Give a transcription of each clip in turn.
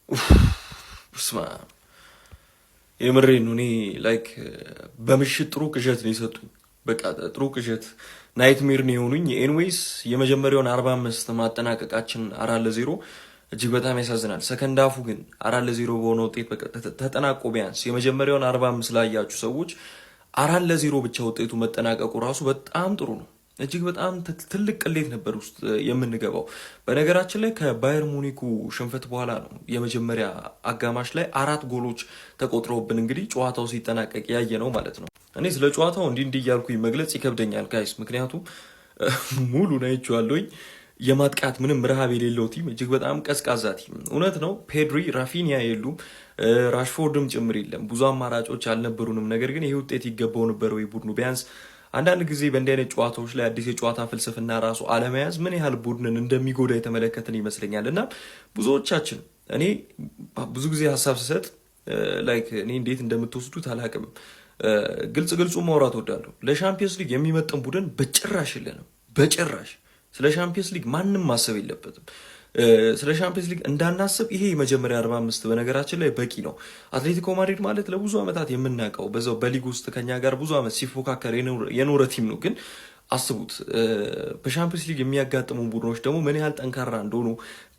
ስማ የምሬን ነው። እኔ ላይክ በምሽት ጥሩ ቅዠት ነው የሰጡኝ። በቃ ጥሩ ቅዠት ናይትሜር ነው የሆኑኝ። ኤንዌይስ የመጀመሪያውን 45 ማጠናቀቃችን 4-0 እጅግ በጣም ያሳዝናል። ሰከንድ አፉ ግን 4-0 በሆነ ውጤት በቃ ተጠናቆ ቢያንስ የመጀመሪያውን 45 ላይ ያያችሁ ሰዎች 4-0 ብቻ ውጤቱ መጠናቀቁ ራሱ በጣም ጥሩ ነው። እጅግ በጣም ትልቅ ቅሌት ነበር ውስጥ የምንገባው። በነገራችን ላይ ከባየር ሙኒኩ ሽንፈት በኋላ ነው የመጀመሪያ አጋማሽ ላይ 4 ጎሎች ተቆጥረውብን እንግዲህ ጨዋታው ሲጠናቀቅ ያየ ነው ማለት ነው። እኔ ስለ ጨዋታው እንዲህ እያልኩኝ መግለጽ ይከብደኛል ጋይስ፣ ምክንያቱም ሙሉ ናይቼዋለሁኝ። የማጥቃት ምንም ረሃብ የሌለው ቲም፣ እጅግ በጣም ቀዝቃዛ ቲም። እውነት ነው ፔድሪ፣ ራፊኒያ የሉም፣ ራሽፎርድም ጭምር የለም። ብዙ አማራጮች አልነበሩንም። ነገር ግን ይህ ውጤት ይገባው ነበር ወይ ቡድኑ ቢያንስ አንዳንድ ጊዜ በእንዲህ አይነት ጨዋታዎች ላይ አዲስ የጨዋታ ፍልስፍና ራሱ አለመያዝ ምን ያህል ቡድንን እንደሚጎዳ የተመለከትን ይመስለኛል። እና ብዙዎቻችን እኔ ብዙ ጊዜ ሀሳብ ስሰጥ ላይክ እኔ እንዴት እንደምትወስዱት አላቅም፣ ግልጹ ማውራት ወዳለሁ። ለሻምፒየንስ ሊግ የሚመጥን ቡድን በጭራሽ የለንም። በጭራሽ ስለ ሻምፒየንስ ሊግ ማንም ማሰብ የለበትም። ስለ ሻምፒየንስ ሊግ እንዳናስብ ይሄ የመጀመሪያ 45 በነገራችን ላይ በቂ ነው። አትሌቲኮ ማድሪድ ማለት ለብዙ ዓመታት የምናውቀው በዛው በሊግ ውስጥ ከኛ ጋር ብዙ ዓመት ሲፎካከር የኖረ ቲም ነው። ግን አስቡት በሻምፒየንስ ሊግ የሚያጋጥሙ ቡድኖች ደግሞ ምን ያህል ጠንካራ እንደሆኑ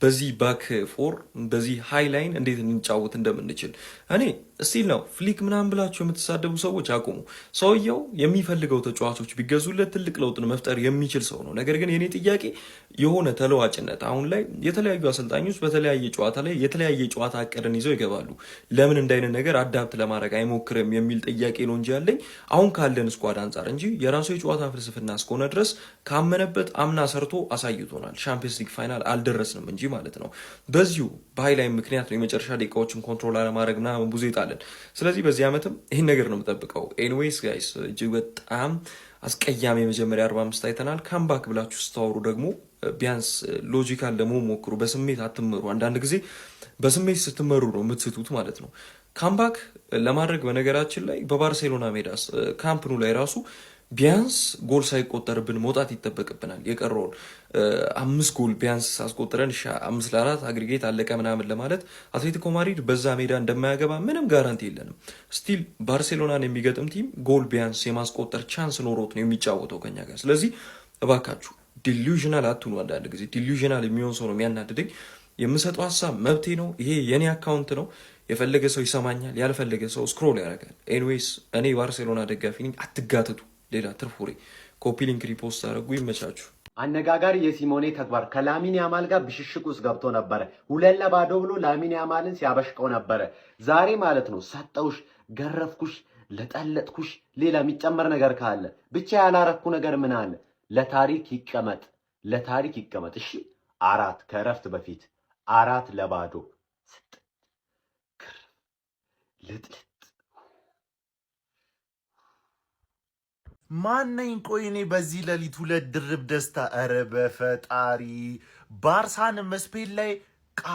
በዚህ ባክ ፎር በዚህ ሃይ ላይን እንዴት እንጫወት እንደምንችል እኔ ስቲል ነው ፍሊክ ምናምን ብላችሁ የምትሳደቡ ሰዎች አቁሙ። ሰውየው የሚፈልገው ተጫዋቾች ቢገዙለት ትልቅ ለውጥን መፍጠር የሚችል ሰው ነው። ነገር ግን የኔ ጥያቄ የሆነ ተለዋጭነት፣ አሁን ላይ የተለያዩ አሰልጣኞች በተለያየ ጨዋታ ላይ የተለያየ ጨዋታ አቀድን ይዘው ይገባሉ። ለምን እንደ አይነት ነገር አዳፕት ለማድረግ አይሞክርም የሚል ጥያቄ ነው እንጂ ያለኝ አሁን ካለን ስኳድ አንጻር እንጂ የራሱ የጨዋታ ፍልስፍና እስከሆነ ድረስ ካመነበት አምና ሰርቶ አሳይቶናል። ሻምፒየንስ ሊግ ፋይናል አልደረስንም እንጂ ማለት ነው። በዚሁ በሃይላይን ምክንያት ነው የመጨረሻ ደቂቃዎችን ኮንትሮል አለማድረግ ምናምን ብዙ ይጣለን። ስለዚህ በዚህ ዓመትም ይህን ነገር ነው የምጠብቀው። ኤኒዌይስ ጋይስ እጅግ በጣም አስቀያሚ የመጀመሪያ 45 አይተናል። ካምባክ ብላችሁ ስታወሩ ደግሞ ቢያንስ ሎጂካል ለመሆን ሞክሩ። በስሜት አትመሩ። አንዳንድ ጊዜ በስሜት ስትመሩ ነው የምትስቱት ማለት ነው። ካምባክ ለማድረግ በነገራችን ላይ በባርሴሎና ሜዳ ካምፕኑ ላይ ራሱ ቢያንስ ጎል ሳይቆጠርብን መውጣት ይጠበቅብናል። የቀረውን 5 ጎል ቢያንስ አስቆጥረን 5-4 አግሪጌት አለቀ ምናምን ለማለት አትሌቲኮ ማድሪድ በዛ ሜዳ እንደማያገባ ምንም ጋራንቲ የለንም። ስቲል ባርሴሎናን የሚገጥም ቲም ጎል ቢያንስ የማስቆጠር ቻንስ ኖሮት ነው የሚጫወተው ከኛ ጋር። ስለዚህ እባካችሁ ዲሉዥናል አትሁኑ። አንዳንድ ጊዜ ዲሉዥናል የሚሆን ሰው ነው የሚያናድደኝ። የምሰጠው ሀሳብ መብቴ ነው። ይሄ የኔ አካውንት ነው። የፈለገ ሰው ይሰማኛል፣ ያልፈለገ ሰው ስክሮል ያደርጋል። ኤኒዌይስ እኔ ባርሴሎና ደጋፊ ነኝ። አትጋትቱ። ሌላ ትርፉሬ ኮፒ ሊንክ ሪፖስት አደረጉ። ይመቻችሁ። አነጋጋሪ የሲሞኔ ተግባር ከላሚን ያማል ጋር ብሽሽቅ ውስጥ ገብቶ ነበረ። 2-0 ብሎ ላሚን ያማልን ሲያበሽቀው ነበረ። ዛሬ ማለት ነው ሰጠውሽ፣ ገረፍኩሽ፣ ለጠለጥኩሽ። ሌላ የሚጨመር ነገር ካለ ብቻ ያላረኩ ነገር ምን አለ? ለታሪክ ይቀመጥ፣ ለታሪክ ይቀመጥ። እሺ 4 ከእረፍት በፊት 4-0 ልጥልጥ ማነኝ? ቆይ እኔ በዚህ ሌሊት 2 ድርብ ደስታ። ኧረ በፈጣሪ ባርሳን መስፔን ላይ ቃ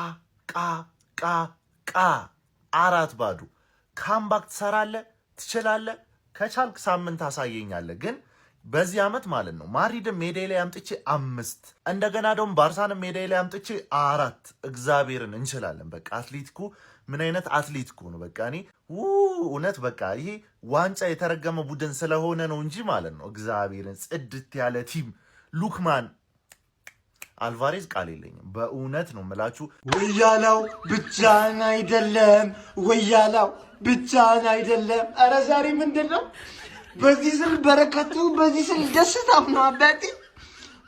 4-0 ካምባክ ትሰራለህ፣ ትችላለህ። ከቻልክ ሳምንት ታሳየኛለህ። ግን በዚህ ዓመት ማለት ነው ማድሪድን ሜዳ ላይ አምጥቼ 5 እንደገና ደግሞ ባርሳንም ሜዳ ላይ አምጥቼ 4 እግዚአብሔርን እንችላለን። በቃ አትሌቲኮ ምን አይነት አትሌቲኮ ነው? በቃ እኔ እውነት በቃ ይሄ ዋንጫ የተረገመ ቡድን ስለሆነ ነው እንጂ ማለት ነው እግዚአብሔርን ጽድት ያለ ቲም። ሉክማን አልቫሬዝ ቃል የለኝም። በእውነት ነው የምላችሁ። ወያላው ብቻን አይደለም፣ ወያላው ብቻን አይደለም። ኧረ ዛሬ ምንድን ነው በዚህ ስል በረከቱ፣ በዚህ ስል ደስታው ነው አባቴ።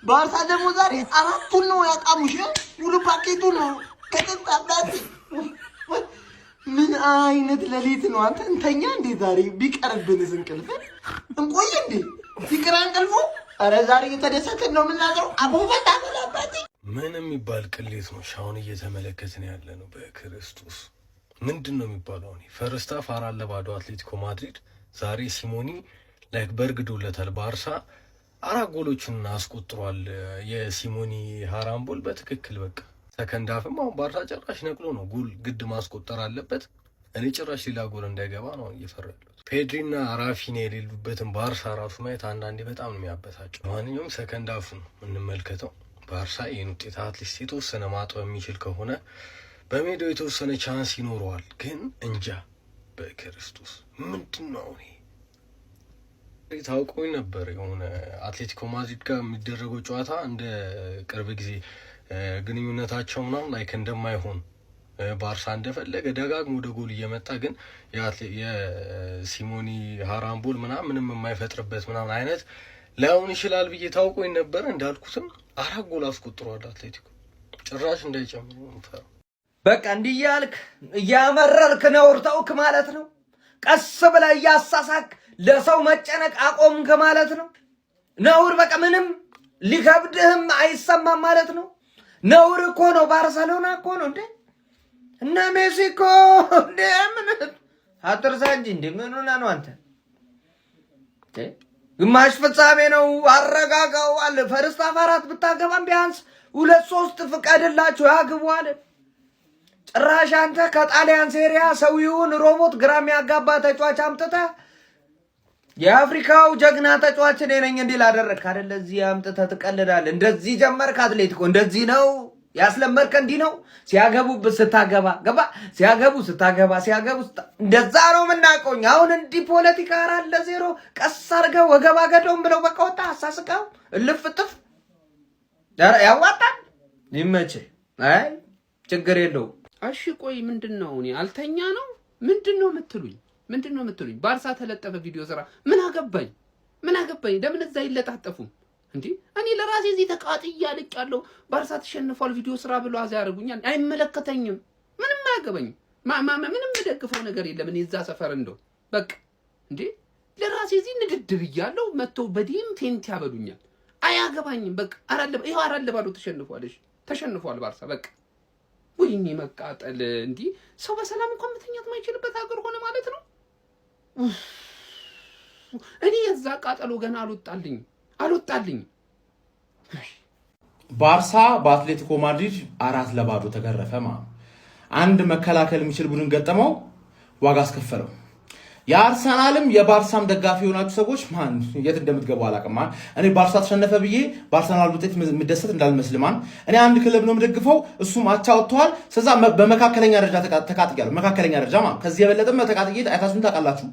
ባርሳ ደግሞ ዛሬ 4ቱን ነው ያቃሙሽ፣ ሙሉ ፓኬቱ ነው ከጥጥ አባቴ። ምን አይነት ሌሊት ነው አንተ? እንተኛ እንዴ ዛሬ? ቢቀርብንስ እንቅልፍ እንቆይ እንዴ? ቢቀር እንቅልፉ። ኧረ ዛሬ የተደሰትን ነው የምናገረው። አቦበታ አባቴ ምን የሚባል ቅሌት ነው ሻውን እየተመለከትን ያለ ነው። በክርስቶስ ምንድን ነው የሚባለው? ፈርስት ሃፍ 4-0 አትሌቲኮ ማድሪድ። ዛሬ ሲሞኒ ላይክ በርግዶለታል። ባርሳ 4 ጎሎችን አስቆጥሯል። የሲሞኒ ሃራምቦል በትክክል በቃ ሰከንድ ሃፍም አሁን ባርሳ ጭራሽ ነቅሎ ነው ጎል ግድ ማስቆጠር አለበት። እኔ ጭራሽ ሌላ ጎል እንዳይገባ ነው እየፈራ ያለሁት። ፔድሪና ራፊኒ የሌሉበትን ባርሳ ራሱ ማየት አንዳንዴ በጣም ነው የሚያበሳጨው። ማንኛውም ሰከንድ ሃፍ ነው የምንመልከተው። ባርሳ ይህን ውጤት አትሊስት የተወሰነ ማጠው የሚችል ከሆነ በሜዳው የተወሰነ ቻንስ ይኖረዋል። ግን እንጃ በክርስቶስ ምንድነው እኔ ታውቆኝ ነበር የሆነ አትሌቲኮ ማድሪድ ጋር የሚደረገው ጨዋታ እንደ ቅርብ ጊዜ ግንኙነታቸው ምናምን ላይክ እንደማይሆን ባርሳ እንደፈለገ ደጋግሞ ወደ ጎል እየመጣ ግን የሲሞኒ ሃራምቦል ምንም የማይፈጥርበት ምናምን አይነት ላይሆን ይችላል ብዬ ታውቆኝ ነበር። እንዳልኩትም 4 ጎል አስቆጥሯል አትሌቲኮ። ጭራሽ እንዳይጨምሩ ነው። በቃ እንዲህ እያልክ እያመረርክ ነውር ተውክ ማለት ነው። ቀስ ብለህ እያሳሳክ ለሰው መጨነቅ አቆምክ ማለት ነው። ነውር በቃ ምንም ሊከብድህም አይሰማም ማለት ነው። ነውር እኮ ነው። ባርሰሎና እኮ ነው እንዴ እና ሜሲ እኮ እንዴ ምን አትርሳ እንጂ እንዴ ምን ሆነ ነው አንተ? ግማሽ ፍጻሜ ነው። አረጋጋው አለ። ፈርስት ሃፍ 4 ብታገባም ቢያንስ 2-3 ፍቀድላቸው ያግቡ አለ። ጭራሽ አንተ ከጣሊያን ሴሪያ ሰውየውን ሮቦት ግራም ያጋባ ተጫዋች አምጥተህ የአፍሪካው ጀግና ተጫዋች ነኝ እንዲል አደረግክ አይደል? እዚህ አምጥተህ ትቀልዳለህ። እንደዚህ ጀመርክ አትሌቲኮ። እንደዚህ ነው ያስለመድከ። እንዲህ ነው ሲያገቡብህ ስታገባ ገባ፣ ሲያገቡ ስታገባ፣ ሲያገቡ እንደዛ ነው የምናውቀው። አሁን እንዲህ ፖለቲካ 4-0 ቀስ አድርገው ወገባ ገደውም ብለው በቃ ወጣ አሳስቀው እልፍጥፍ ያዋጣል። ይመችህ። አይ ችግር የለውም። እሺ ቆይ ምንድነው? እኔ አልተኛ ነው ምንድነው የምትሉኝ? ባርሳ ተለጠፈ ቪዲዮ ስራ ምን አገባኝ? ለምን እዛ ይለጣጠፉም እንዴ? እኔ ለራሴ እዚህ ተቃጥያ አልቄያለሁ። ባርሳ ተሸንፏል ቪዲዮ ስራ ብሎ አዛ ያደርጉኛል። አይመለከተኝም። ምንም አያገባኝም። ምንም ደግፈው ነገር የለም። እኔ እዛ ሰፈር እንደው በቃ እንዴ ለራሴ እዚህ ንድድር እያለሁ መጥተው በዲም ቴንት ያበሉኛል። አያገባኝም። በቃ አራለ ባዶ ተሸንፏል ባርሳ በቃ። ወይኔ መቃጠል! እንዲህ ሰው በሰላም እንኳን መተኛት ማይችልበት ሀገር ሆነ ማለት ነው። እኔ የዛ ቃጠሎ ገና አልወጣልኝ። ባርሳ በአትሌቲኮ ማድሪድ 4-0 ተገረፈ። አንድ መከላከል የሚችል ቡድን ገጠመው፣ ዋጋ አስከፈለው። የአርሰናልም የባርሳም ደጋፊ የሆናችሁ ሰዎች የት እንደምትገቡ አላውቅም። እኔ ባርሳ ተሸነፈ ብዬ በአርሰናል ውጤት የምደሰት እንዳልመስል እኔ አንድ ክለብ ነው የምደግፈው፣ እሱም አቻ ወጥተዋል። ስለዛ በመካከለኛ ደረጃ ተቃጥያለሁ። መካከለኛ ደረጃ ከዚህ የበለጠም ተቃጥዬ አይታችሁም ታውቃላችሁ።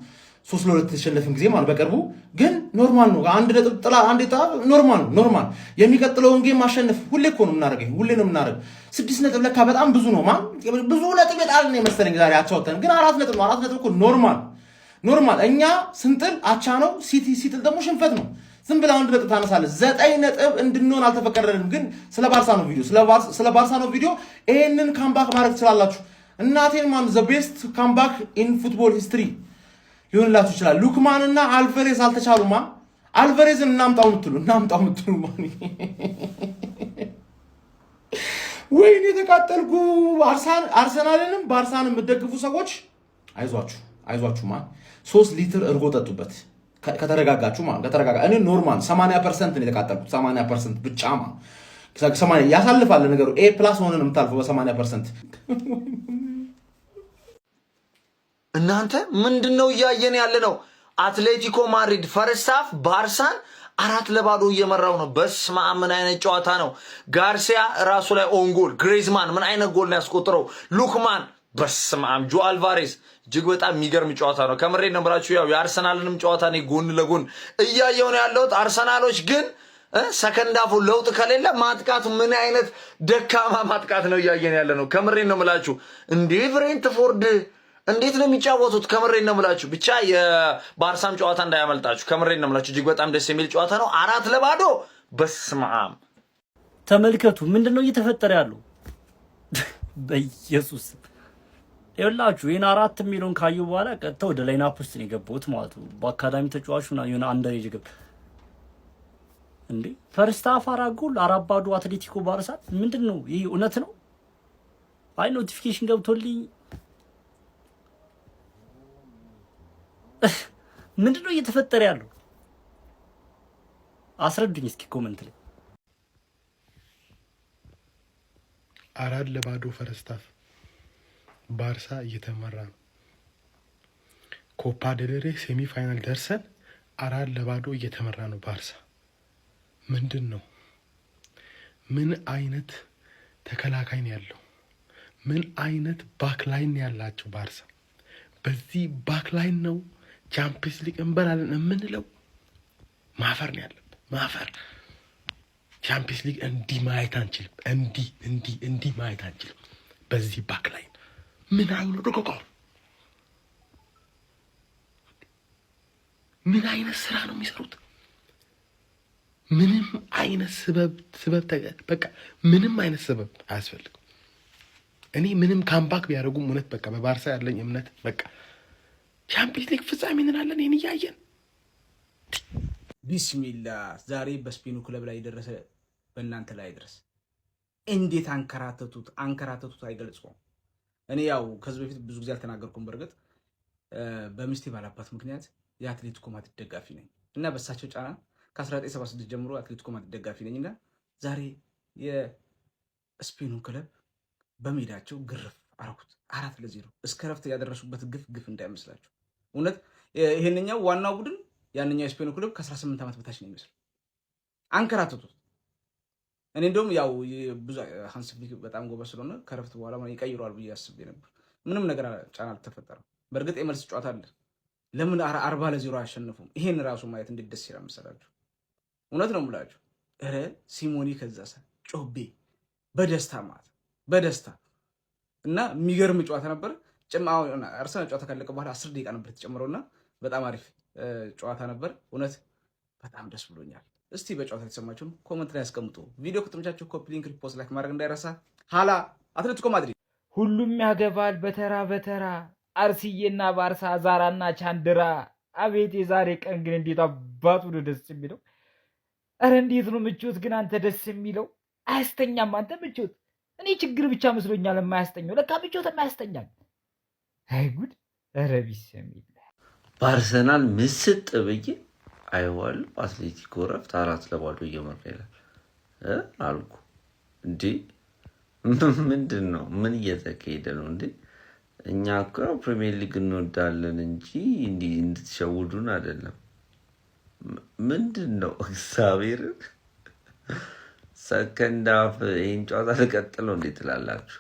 3-2 ተሸነፍን ጊዜ በቅርቡ ግን ኖርማል ነው። አንድ ነጥብ ጥላ አንድ ጣብ ኖርማል። የሚቀጥለውን ጌም ማሸነፍ ሁሌ እኮ ነው የምናደርገው። 6 ነጥብ ለካ በጣም ብዙ ነው። ብዙ ነጥብ የጣልን የመሰለኝ ዛሬ አቻ ወጥተን፣ ግን 4 ነጥብ ነው። 4 ነጥብ እኮ ኖርማል። እኛ ስንጥል አቻ ነው፣ ሲጥል ደግሞ ሽንፈት ነው። ዝም ብለህ 1 ነጥብ ታነሳለህ። 9 ነጥብ እንድንሆን አልተፈቀደልንም። ግን ስለ ባርሳ ነው ቪዲዮ ይሄንን ካምባክ ማድረግ ትችላላችሁ። እናቴን ዘ ቤስት ካምባክ ኢን ፉትቦል ሂስትሪ ሊሆንላችሁ ይችላል። ሉክማን እና አልቫሬዝ አልተቻሉማ። አልቫሬዝን እናምጣው ምትሉ ወይኔ የተቃጠልኩ። አርሰናልንም ባርሳንም የምትደግፉ ሰዎች አይዟችሁ 3 ሊትር እርጎ ጠጡበት ከተረጋጋችሁ። እኔ ኖርማል 80% ነው የተቃጠልኩት። 80% ብቻ 80 ያሳልፋል ነገሩ። A+ ሆነን የምታልፈው በ80%። እናንተ ምንድነው እያየን ያለ ነው? አትሌቲኮ ማድሪድ ፈርስት ሃፍ ባርሳን 4-0 እየመራው ነው። በስመ አብ ምን አይነት ጨዋታ ነው! ጋርሲያ ራሱ ላይ ኦንጎል፣ ግሬዝማን ምን አይነት ጎል ነው ያስቆጥረው፣ ሉክማን በስመ አብ፣ ጆ አልቫሬዝ እጅግ በጣም የሚገርም ጨዋታ ነው። ከምሬ ነው ብላችሁ ያው የአርሰናልንም ጨዋታ ነው ጎን ለጎን እያየው ነው ያለሁት። አርሰናሎች ግን ሰከንድ ሃፉ ለውጥ ከሌለ ማጥቃቱ ምን አይነት ደካማ ማጥቃት ነው እያየን ያለ ነው። ከምሬ ነው ብላችሁ እንዴ ብሬንትፎርድ እንዴት ነው የሚጫወቱት? ከምሬ ነው ብላችሁ ብቻ የባርሳም ጨዋታ እንዳያመልጣችሁ። ከምሬ ነው ብላችሁ እጅግ በጣም ደስ የሚል ጨዋታ ነው። 4-0 በስመ አብ። ተመልከቱ ምንድነው እየተፈጠረ ያለው በኢየሱስ ይኸውላችሁ። ይሄን 4 የሚለውን ካዩ በኋላ ቀጥታ ወደ ላይናፕ ውስጥ ነው የገባሁት ማለት ነው። በአካዳሚ ተጫዋቹና የሆነ አንደር ይግብ እንዴ ፈርስት ሃፍ 4 ጎል 4-0 አትሌቲኮ ባርሳ። ምንድነው ይሄ? እውነት ነው? አይ ኖቲፊኬሽን ገብቶልኝ ምንድነው እየተፈጠረ ያለው? አስረዱኝ እስኪ ኮሜንት ላይ። 4-0 ፈርስት ሃፍ ባርሳ እየተመራ ነው። ኮፓ ዴል ሬይ ሴሚ ፋይናል ደርሰን 4-0 እየተመራ ነው ባርሳ። ምንድን ነው? ምን አይነት ተከላካይ ነው ያለው? ምን አይነት ባክላይን ያላቸው ባርሳ። በዚህ ባክላይን ነው ቻምፒየንስ ሊግ እንበላለን የምንለው። ማፈር ነው ያለብን፣ ማፈር። ቻምፒየንስ ሊግ እንዲህ ማየት አንችልም፣ እንዲህ ማየት አንችልም። በዚህ ባክላይን ምን አይነት ደቆቆ፣ ምን አይነት ስራ ነው የሚሰሩት? ምንም አይነት ስበብ በቃ ምንም አይነት ስበብ አያስፈልግም። እኔ ምንም ካምባክ ቢያደርጉም እውነት በቃ በባርሳ ያለኝ እምነት በቃ ቻምፒየንስ ሊግ ፍጻሜ እንላለን። ይህን እያየን ቢስሚላ ዛሬ በስፔኑ ክለብ ላይ የደረሰ በእናንተ ላይ ድረስ እንዴት አንከራተቱት አይገልጸውም። እኔ ያው ከዚህ በፊት ብዙ ጊዜ አልተናገርኩም። በእርግጥ በሚስቴ ባላባት ምክንያት የአትሌቲኮ ማድሪድ ደጋፊ ነኝ እና በሳቸው ጫና ከ1976 ጀምሮ አትሌቲኮ ማድሪድ ደጋፊ ነኝ እና ዛሬ የስፔኑ ክለብ በሜዳቸው ግርፍ አረኩት 4-0 እስከ ረፍት ያደረሱበት ግፍ እንዳይመስላችሁ። እውነት ይሄንኛው ዋናው ቡድን ያንኛው የስፔኑ ክለብ ከ18 ዓመት በታች ነው የሚመስለው። አንከራተቱት። እኔ እንደውም ያው ብዙ ሃንስ ፍሊክ በጣም ጎበዝ ስለሆነ ከረፍት በኋላ ይቀይረዋል ብዬ አስቤ ነበር። ምንም ነገር ጫና አልተፈጠረም። በእርግጥ የመልስ ጨዋታ አለ። ለምን 40-0 አያሸንፉም? ይሄን ራሱ ማየት እንዴት ደስ ይላል መሰላችሁ። እውነት ነው የምላችሁ። ኧረ ሲሞኒ ከዛሰ ጮቤ በደስታ ማለት በደስታ እና የሚገርም ጨዋታ ነበር። አርሰናል ጨዋታ ካለቀ በኋላ 10 ደቂቃ ነበር የተጨመረውና በጣም አሪፍ ጨዋታ ነበር። እውነት በጣም ደስ ብሎኛል። እስቲ በጨዋታ የተሰማችሁን ኮመንት ላይ ያስቀምጡ። ቪዲዮ ከተመቻችሁ ኮፒ ሊንክ፣ ሪፖስት፣ ላይክ ማድረግ እንዳይረሳ። ሀላ አትሌቲኮ ማድሪድ ሁሉም ያገባል በተራ በተራ አርሲዬና ባርሳ፣ ዛራና ቻንድራ። አቤት የዛሬ ቀን ግን እንዴት አባቱ ነው ደስ የሚለው። ኧረ እንዴት ነው ምቾት ግን አንተ ደስ የሚለው። አያስተኛም አንተ ምቾት። እኔ ችግር ብቻ መስሎኛል የማያስተኛው፣ ለካ ምቾት የማያስተኛል። አይ ጉድ! ኧረ ቢሰሚል በአርሰናል ምስጥ ብዬ አይዋል አትሌቲኮ ረፍት 4-0 እየመራ ይላል አልኩ። እንዴ ምንድን ነው? ምን እየተካሄደ ነው እንዴ? እኛ እኮ ፕሪሚየር ሊግ እንወዳለን እንጂ እንዲህ እንድትሸውዱን አይደለም። ምንድን ነው እግዚአብሔርን ሰከንድ አፍ ይህን ጨዋታ ልቀጥለው እንዴት ትላላችሁ?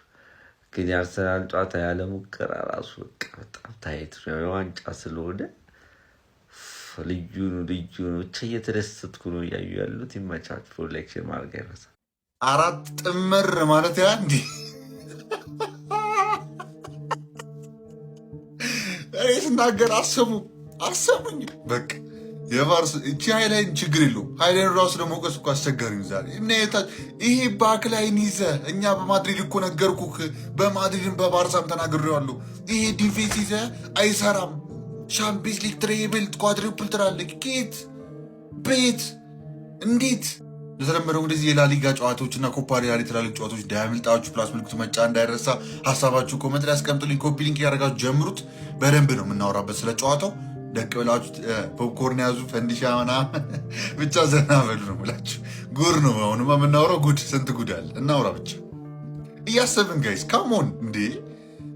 ግን የአርሰናል ጨዋታ ያለ ሙከራ ራሱ በጣም ታይት ነው። የዋንጫ ስለሆነ ልዩ ነው ብቻ እየተደሰትኩ ነው እያዩ ያሉት። ይመቻች። ፕሮሌክሽን ማድረግ አይረሳ። 4 ጥምር ማለት ያ እንዲ እኔ ስናገር አሰቡኝ በቃ የቫርስ እቺ ሃይላይን ችግር የለውም። ሃይላይን ራሱ ለመውቀስ እኮ አስቸጋሪ ነው ዛሬ። ይሄ ባክላይን ይዘ እኛ በማድሪድ እኮ ነገርኩህ፣ በማድሪድን በባርሳም ተናግሬዋለሁ። ይሄ ዲፌንስ ይዘ አይሰራም። ሻምፒየንስ ሊግ ትሬብል ኳድሪፕል ትላለህ። ኬት ቤት እንዴት? ለተለመደው እንደዚህ የላሊጋ ጨዋታዎችና ኮፓ ዴል ሬይ ትላልቅ ጨዋታዎች እንዳያመልጣችሁ። ፕላስ ምልክቱ መጫ እንዳይረሳ። ሀሳባችሁ ኮመንት ላይ አስቀምጡልኝ። ኮፒ ሊንክ ያደረጋችሁ ጀምሩት። በደንብ ነው የምናወራበት ስለ ጨዋታው። ደቅ ብላችሁ ፖፕኮርን ያዙ፣ ፈንዲሻ ምናምን ብቻ ዘና በሉ ነው ብላችሁ። ጉድ ነው አሁንማ የምናወራው። ጉድ ስንት ጉድ አለ። እናውራ ብቻ እያሰብን ጋይስ። ካሞን እንዴ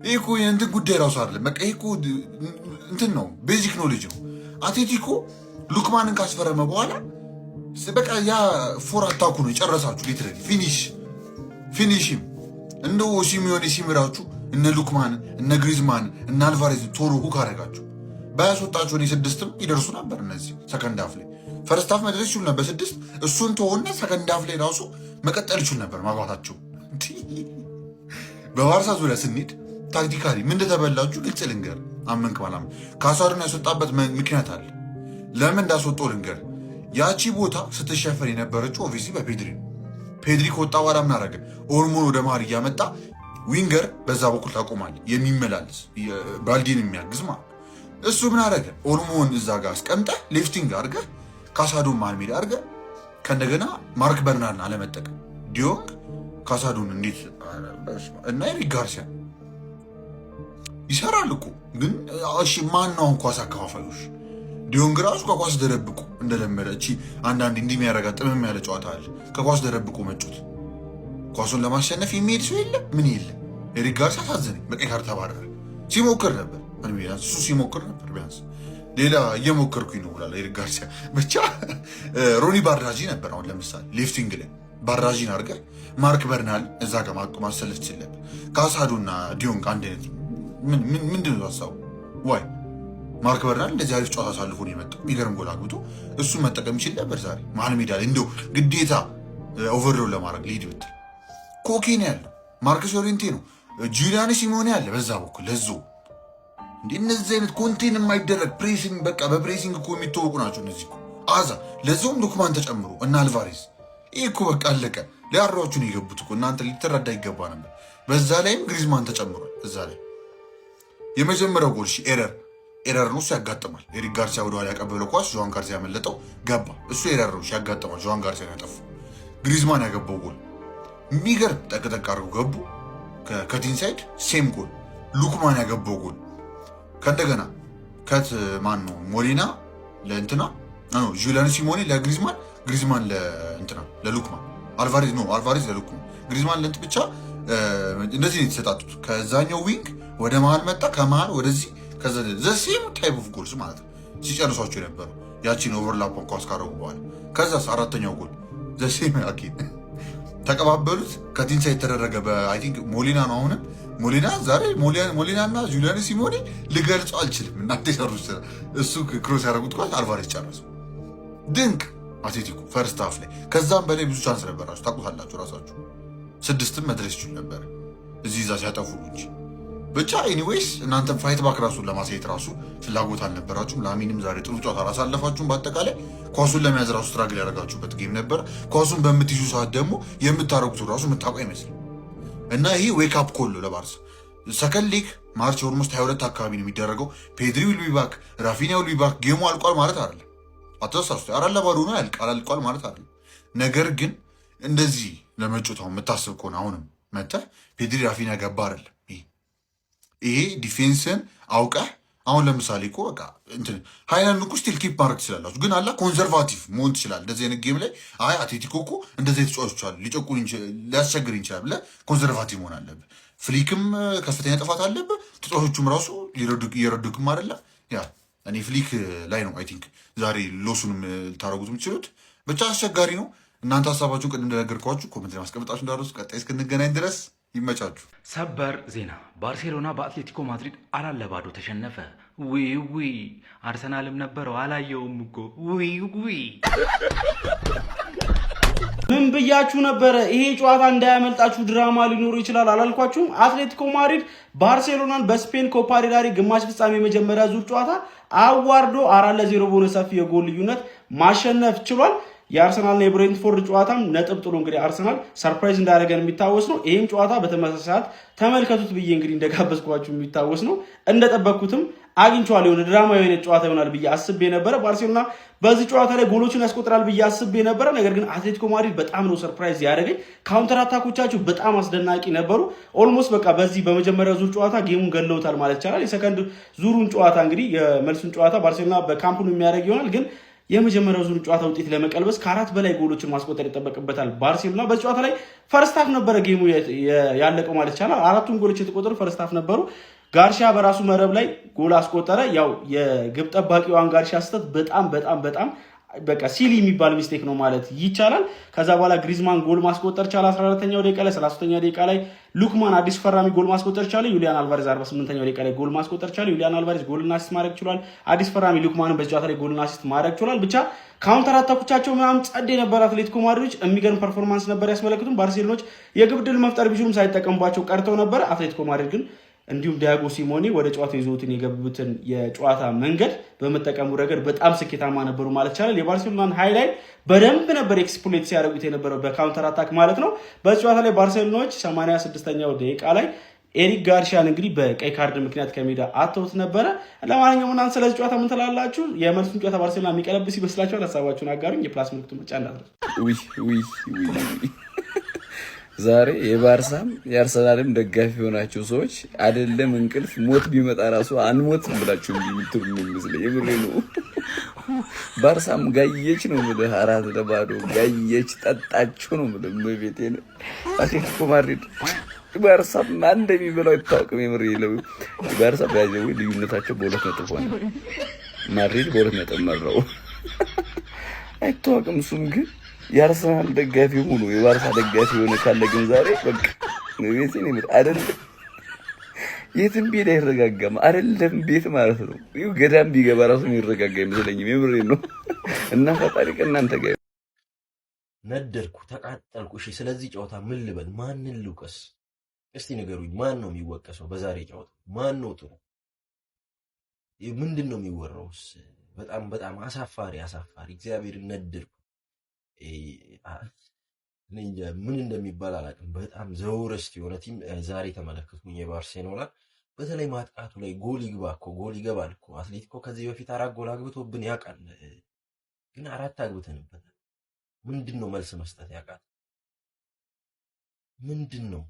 ይህ እኮ የእንትን ጉዳይ ራሱ አይደለም። በቃ ይህ እኮ እንትን ነው፣ ቤዚክ ኖሌጅ ነው። አትሌቲኮ ሉክማንን ካስፈረመ በኋላ በቃ ያ ፎር አታኩ ነው የጨረሳችሁ። ሊትራሊ ፊኒሽም እንደው ሲሚዮኔ ሲምራችሁ እነ ሉክማንን እነ ግሪዝማንን እነ አልቫሬዝን ቶሎ ሁክ አደረጋችሁ። ባያስወጣችሁ እኔ 6ም ይደርሱ ነበር። እነዚህ ሰከንድ ሃፍ ላይ ፈርስት ሃፍ መድረስ ይችሉ ነበር 6። እሱን ተሆነ ሰከንድ ሃፍ ላይ ራሱ መቀጠል ይችሉ ነበር ማግባታቸው። በባርሳ ዙሪያ ስንሄድ ታክቲካሊ ምን እንደተበላችሁ ግልጽ ልንገር። አመንክ ባላምን ካሳሩን ያስወጣበት ምክንያት አለ። ለምን እንዳስወጣው ልንገር። ያቺ ቦታ ስትሸፈን የነበረችው ኦቪሲ በፔድሪ ነው። ፔድሪ ከወጣ በኋላ ምን አደረገ? ኦልሞን ወደ መሀል እያመጣ ዊንገር በዛ በኩል ታቆማል፣ የሚመላለስ ባልዲን የሚያግዝ ማለት። እሱ ምን አደረገ? ኦልሞን እዛ ጋር አስቀምጠህ ሌፍቲንግ አድርገህ ካሳዶን መሀል ሜዳ አድርገህ ከእንደገና ማርክ በርናርን አለመጠቀም ዲዮንግ ካሳዶን እንዴት እና ኤሪክ ጋርሲያ ይሰራል እኮ ግን እሺ፣ ማን ነው አሁን ኳስ አከፋፋዮች? ዲዮንግ ራሱ ከኳስ ደረብቁ እንደለመደ እቺ አንዳንድ እንዲህ የሚያረጋ ጥምም ያለ ጨዋታ አለ። ከኳስ ደረብቁ መጮት ኳሱን ለማሸነፍ የሚሄድ ሰው የለ ምን የለ። ኤሪክ ጋርሲያ አሳዘነኝ። በቀይ ካርድ ተባረረ። ሲሞክር ነበር እሱ ሲሞክር ነበር። ቢያንስ ሌላ እየሞከርኩኝ ነው ብላል ኤሪክ ጋርሲያ። ብቻ ሮኒ ባርዳጂ ነበር አሁን ለምሳሌ ሌፍቲንግ ላይ ባራዥን አድርገህ ማርክ በርናል እዛ ጋር ማሰለፍ ትችል ነበር። ካሳዶና ዲዮንግ አንድ አይነት ምንድን ነው ሀሳቡ? ዋይ ማርክ በርናል እንደዚህ አሪፍ ጨዋታ አሳልፎ ነው የመጣው። የሚገርም ጎል አግብቶ እሱ መጠቀም ይችል ነበር። ዛሬ መሀል ሜዳ ላይ እንደው ግዴታ ኦቨርሎድ ለማድረግ ሊድ ብትል ኮኬን ያለው ማርከስ ዮሬንቴ ነው፣ ጁሊያን ሲሞኔ ያለ በዛ በኩል ለዞ እንዴ እነዚህ አይነት ኮንቴን የማይደረግ ፕሬሲንግ በቃ በፕሬሲንግ እኮ የሚታወቁ ናቸው እነዚህ እኮ አዛ ለዞም ሉክማን ተጨምሮ እና አልቫሬዝ ይህ እኮ በቃ አለቀ። ሊያሯችሁን የገቡት እኮ እናንተ ሊተረዳ ይገባ ነበር። በዛ ላይም ግሪዝማን ተጨምሯል። በዛ ላይ የመጀመሪያው ጎል ኤረር ነው፣ እሱ ያጋጥማል። ኤሪክ ጋርሲያ ወደኋላ ያቀበለው ኳስ ጆዋን ጋርሲያ ያመለጠው ገባ። እሱ ኤረር ነው፣ ያጋጥማል። ጆዋን ጋርሲያ ያጠፉ። ግሪዝማን ያገባው ጎል የሚገርም ጠቅጠቅ አድርገው ገቡ። ከኢንሳይድ ሴም ጎል ሉክማን ያገባው ጎል ከእንደገና ማን ነው ሞሊና ለእንትና ጁሊያን ሲሞኔ ለግሪዝማን ለእንትና ለሉክማን አልቫሬዝ ለሉክማን ግሪዝማን ለእንት ብቻ እንደዚህ ነው የተሰጣጡት። ከዛኛው ዊንግ ወደ መሀል መጣ፣ ከመሀል ወደዚህ ዘሴም ታይፕ ኦፍ ጎልስ ማለት ነው ሲጨርሷቸው የነበረው ያቺን ኦቨርላፕ ኳስ ካረጉ በኋላ ከዛስ አራተኛው ጎል ዘሴም አኪን ተቀባበሉት። ከቲንሳ የተደረገ በአይ ቲንክ ሞሊና ነው። አሁንም ሞሊና ዛሬ ሞሊና እና ጁሊያን ሲሞኔ ልገልጸው አልችልም። እናንተ የሰሩት ስራ እሱ ክሮስ ያደረጉት ኳስ አልቫሬዝ ጨረሱ። ድንቅ አትሌቲኮ ፈርስት ሃፍ ላይ ከዛም በላይ ብዙ ቻንስ ነበራችሁ፣ ታውቁታላችሁ ራሳችሁ። 6ም መድረስ ይችሉ ነበር እዚህ እዛ ሲያጠፉ እንጂ ብቻ ኤኒዌይስ እናንተም ፋይት ባክ ራሱን ለማሳየት ራሱ ፍላጎት አልነበራችሁም። ላሚንም ዛሬ ጥሩ ጨዋታ አላሳለፋችሁም። በአጠቃላይ ኳሱን ለመያዝ ራሱ ስትራግል ያደረጋችሁበት ጌም ነበር። ኳሱን በምትይዙ ሰዓት ደግሞ የምታረጉት ራሱ የምታውቁ አይመስልም እና ይሄ ዌክ አፕ ኮል ለባርሳ ሰከንድ ሊግ ማርች ኦልሞስት 22 አካባቢ ነው የሚደረገው። ፔድሪ ዊል ቢ ባክ፣ ራፊኒያ ዊል ቢ ባክ። ጌሙ አልቋል ማለት አይደለም። አተሳስቶ አራላ ባዶ ነው አልቋል ማለት አይደለም። ነገር ግን እንደዚህ ለመጮታው የምታስብ ከሆነ አሁንም መተህ ፔድሪ ራፊኒያ ገባ አይደለም። ይሄ ዲፌንስን አውቀህ አሁን ለምሳሌ እኮ በቃ እንትን ሃይላንድ እኮ ስቲል ኪፕ ማድረግ ትችላላችሁ፣ ግን አላ ኮንዘርቫቲቭ መሆን ትችላል። እንደዚህ አይነት ጌም ላይ አይ አትሌቲኮ እኮ እንደዚህ ተጫዋቾች አሉ ሊጨቁን ሊያስቸግር ይችላል ብለህ ኮንዘርቫቲቭ መሆን አለብህ። ፍሊክም ከፍተኛ ጥፋት አለብህ፣ ተጫዋቾቹም ራሱ እየረዱክም አይደለም። ያ እኔ ፍሊክ ላይ ነው አይ ቲንክ ዛሬ ሎሱንም ልታረጉት የምትችሉት። ብቻ አስቸጋሪ ነው። እናንተ ሀሳባችሁን ቅድም እንደነገርኳችሁ ኮመንት ላይ ማስቀመጣችሁ እንዳትረሱ። ቀጣይ እስክንገናኝ ድረስ ይመቻችሁ። ሰበር ዜና፣ ባርሴሎና በአትሌቲኮ ማድሪድ 4-0 ተሸነፈ። ዊ አርሰናልም ነበረው አላየውም እኮ ዊ ምን ብያችሁ ነበረ? ይሄ ጨዋታ እንዳያመልጣችሁ ድራማ ሊኖሩ ይችላል አላልኳችሁም? አትሌቲኮ ማድሪድ ባርሴሎናን በስፔን ኮፓ ዴል ሬይ ግማሽ ፍጻሜ የመጀመሪያ ዙር ጨዋታ አዋርዶ 4-0 በሆነ ሰፊ የጎል ልዩነት ማሸነፍ ችሏል። የአርሰናልና የብሬንትፎርድ ጨዋታም ነጥብ ጥሎ እንግዲህ አርሰናል ሰርፕራይዝ እንዳደረገን የሚታወስ ነው። ይህም ጨዋታ በተመሳሳይ ሰዓት ተመልከቱት ብዬ እንግዲህ እንደጋበዝኳችሁ የሚታወስ ነው። እንደጠበቅኩትም አግኝቼዋለሁ። የሆነ ድራማ የሆነ ጨዋታ ይሆናል ብዬ አስቤ ነበረ። ባርሴሎና በዚህ ጨዋታ ላይ ጎሎችን ያስቆጥራል ብዬ አስቤ ነበረ። ነገር ግን አትሌቲኮ ማድሪድ በጣም ነው ሰርፕራይዝ ያደረገኝ። ካውንተር አታኮቻቸው በጣም አስደናቂ ነበሩ። ኦልሞስት በቃ በዚህ በመጀመሪያው ዙር ጨዋታ ጌሙን ገለውታል ማለት ይቻላል። የሰከንድ ዙሩን ጨዋታ እንግዲህ የመልሱን ጨዋታ ባርሴሎና በካምፑን የሚያደርግ ይሆናል ግን የመጀመሪያው ዙር ጨዋታ ውጤት ለመቀልበስ ከ4 በላይ ጎሎችን ማስቆጠር ይጠበቅበታል ባርሴሎና። በዚህ ጨዋታ ላይ ፈርስታፍ ነበረ ጌሙ ያለቀው ማለት ይቻላል። 4ቱም ጎሎች የተቆጠሩ ፈርስታፍ ነበሩ። ጋርሺያ በራሱ መረብ ላይ ጎል አስቆጠረ። ያው የግብ ጠባቂዋን ጋርሺያ ስህተት በጣም በቃ ሲሊ የሚባል ሚስቴክ ነው ማለት ይቻላል። ከዛ በኋላ ግሪዝማን ጎል ማስቆጠር ቻለ 14ኛው ደቂቃ ላይ። 33ኛው ደቂቃ ላይ ሉክማን አዲስ ፈራሚ ጎል ማስቆጠር ቻለ። ዩሊያን አልቫሬዝ 48ኛው ደቂቃ ላይ ጎል ማስቆጠር ቻለ። ዩሊያን አልቫሬዝ ጎልና አሲስት ማድረግ ችሏል። አዲስ ፈራሚ ሉክማንን በዚህ ጨዋታ ላይ ጎልና አሲስት ማድረግ ችሏል። ብቻ ካውንተር አታኮቻቸው ምናምን ጸዴ ነበር። አትሌቲኮ ማድሪድ የሚገርም ፐርፎርማንስ ነበር ያስመለክቱም። ባርሴሎናዎች የግብ ድል መፍጠር ቢችሉም ሳይጠቀሙባቸው ቀርተው ነበር። አትሌቲኮ ማድሪድ ግን እንዲሁም ዲያጎ ሲሞኔ ወደ ጨዋታው ይዘውትን የገቡትን የጨዋታ መንገድ በመጠቀሙ ረገድ በጣም ስኬታማ ነበሩ ማለት ይቻላል። የባርሴሎናን ሃይላይት በደንብ ነበር ኤክስፕሎይት ሲያደርጉት የነበረው በካውንተር አታክ ማለት ነው። በዚህ ጨዋታ ላይ ባርሴሎናዎች 86ኛው ደቂቃ ላይ ኤሪክ ጋርሺያን እንግዲህ በቀይ ካርድ ምክንያት ከሜዳ አተውት ነበረ። ለማንኛውም እናንተ ስለዚህ ጨዋታ ምን ትላላችሁ? የመልሱን ጨዋታ ባርሴሎና የሚቀለብስ ይመስላችኋል? ሀሳባችሁን አጋሩኝ። የፕላስ ምልክቱን ብቻ እንዳትረሱ። ዛሬ የባርሳም የአርሰናልም ደጋፊ የሆናችሁ ሰዎች አይደለም እንቅልፍ ሞት ቢመጣ ራሱ አንሞት ብላችሁ እንዲምትሩ ነው የሚመስለኝ። የምሬ ነው። ባርሳም ጋየች ነው የምልህ፣ 4-0 ጋየች፣ ጠጣችሁ ነው የምልህ። ቤቴ ነው አትሌቲኮ ማድሪድ ባርሳም ማን እንደሚበላው አይታወቅም። የምሬ ነው። ባርሳ ባይዘው ልዩነታቸው በ2 ነጥብ ሆነ። ማድሪድ በ2 ነጥብ መራው አይታወቅም። እሱም ግን የአርሰናል ደጋፊ ሆኖ የባርሳ ደጋፊ የሆነ ካለ ግን ዛሬ በቃ ቤት ነው አይደለም፣ የትም ቤት አይረጋጋም አይደለም፣ ቤት ማለት ነው። ይኸው ገዳም ቢገባ ራሱ የሚረጋጋ አይመስለኝም። የምሬን ነው። እና ፈጣሪ ከእናንተ ጋር ነደርኩ፣ ተቃጠልኩ። እሺ ስለዚህ ጨዋታ ምን ልበል? ማንን ልውቀስ? እስቲ ንገሩኝ። ማን ነው የሚወቀሰው በዛሬ ጨዋታ? ማን ነው ጥሩ? ምንድን ነው የሚወራውስ? በጣም በጣም አሳፋሪ አሳፋሪ። እግዚአብሔር ነደርኩ። እኔ እንጃ ምን እንደሚባል አላውቅም። በጣም ዘውረስት የሆነ ቲም ዛሬ ተመለከትኩኝ የባርሴሎና። በተለይ ማጥቃቱ ላይ ጎል ይግባ እኮ ጎል ይገባል እኮ። አትሌቲኮ ከዚህ በፊት 4 ጎል አግብቶብን ያውቃል፣ ግን 4 አግብተንበታል። ምንድን ነው መልስ መስጠት ያውቃል? ምንድን ነው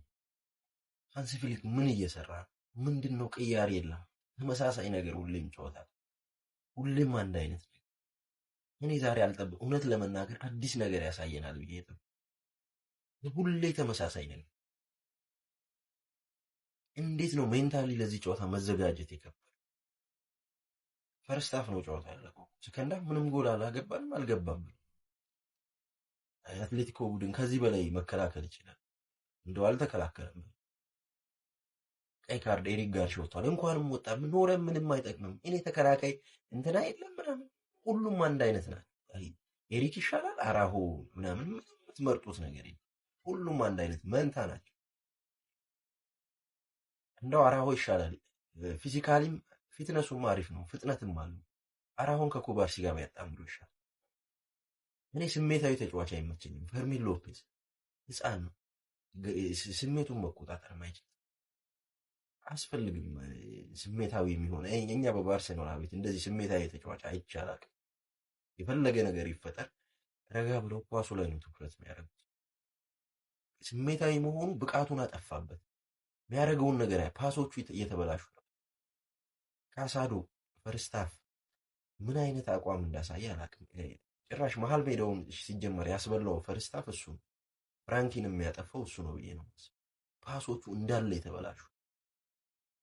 ሃንሲ ፍሊክ ምን እየሰራ ነው? ምንድን ነው ቅያሬ የለም። ተመሳሳይ ነገር ሁሌም ጨዋታል፣ ሁሌም አንድ አይነት ነገር። እኔ ዛሬ አልጠብቅም። እውነት ለመናገር አዲስ ነገር ያሳየናል ብዬ ነው። ሁሌ ተመሳሳይ ነገር። እንዴት ነው ሜንታሊ ለዚህ ጨዋታ መዘጋጀት የከበደ? ፈርስት ሃፍ ነው ጨዋታ ያለቀው። ሰከንድ ሃፍ ምንም ጎል አላገባንም አልገባም። አትሌቲኮ ቡድን ከዚህ በላይ መከላከል ይችላል። እንደው አልተከላከለም። ቀይ ካርድ ኤሪክ ጋርሺያ ወጥቷል። እንኳንም ወጣ ኖረ ምንም አይጠቅምም። እኔ ተከላካይ እንትና የለም ምናምን፣ ሁሉም አንድ አይነት ናት። ኤሪክ ይሻላል አራሆ ምናምን የምትመርጡት ነገር የለም። ሁሉም አንድ አይነት መንታ ናቸው። እንደው አራሆ ይሻላል። ፊዚካሊም ፊትነሱም አሪፍ ነው፣ ፍጥነትም አለው። አራሆን ከኩባርሲ ጋር ያጣምሩ ይሻላል። እኔ ስሜታዊ ተጫዋች አይመቸኝም። ፈርሚን ሎፔዝ ህፃን ነው፣ ስሜቱን መቆጣጠር ማይችል አስፈልግም። ስሜታዊ የሚሆን እኛ በባርሴሎና ቤት እንደዚህ ስሜታዊ ተጫዋች አይቻላል። የፈለገ ነገር ይፈጠር ረጋ ብለው ኳሱ ላይ ነው ትኩረት የሚያደርጉት። ስሜታዊ መሆኑ ብቃቱን አጠፋበት። የሚያደርገውን ነገር ፓሶቹ እየተበላሹ ነው። ካሳዶ ፈርስት ሃፍ ምን አይነት አቋም እንዳሳየ አላውቅም። ጭራሽ መሀል ሜዳውን ሲጀመር ያስበላው ፈርስት ሃፍ እሱ ነው። ፍራንኪን የሚያጠፋው እሱ ነው ብዬ ነው። ፓሶቹ እንዳለ የተበላሹ፣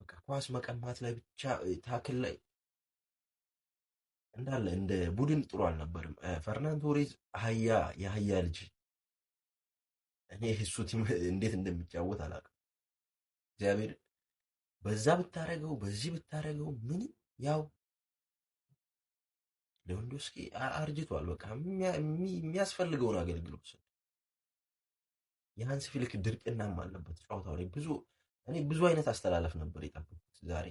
በቃ ኳስ መቀማት ላይ ብቻ ታክል ላይ እንዳለ እንደ ቡድን ጥሩ አልነበርም። ፈርናንድ ቶሬዝ የአህያ ልጅ። እኔ እሱ ቲም እንዴት እንደሚጫወት አላውቅም። እግዚአብሔር በዛ ብታረገው በዚህ ብታረገው ምንም ያው ሌዋንዶስኪ አርጅቷል። በቃ የሚያስፈልገውን አገልግሎት ሰጥቷል። የሃንሲ ፍሊክ ድርቅናም አለበት ጨዋታው ላይ። ብዙ አይነት አስተላለፍ ነበር የጠበቁት ዛሬ።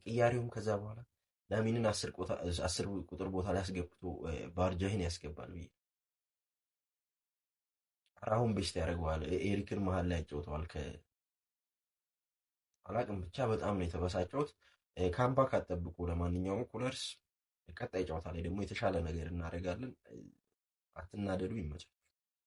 ቅያሬውም ከዛ በኋላ ላሚንን 10 ቁጥር ቦታ ላይ አስገብቶ ባርጃሂን ያስገባል ብዬ አሁን ቤስት ያደርገዋል። ኤሪክን መሀል ላይ ያጫውተዋል። አላቅም ብቻ በጣም ነው የተበሳጨሁት። ካምባክ አጠብቁ። ለማንኛውም ኩለርስ ቀጣይ ጨዋታ ላይ ደግሞ የተሻለ ነገር እናደርጋለን። አትናደዱ። ይመቻል።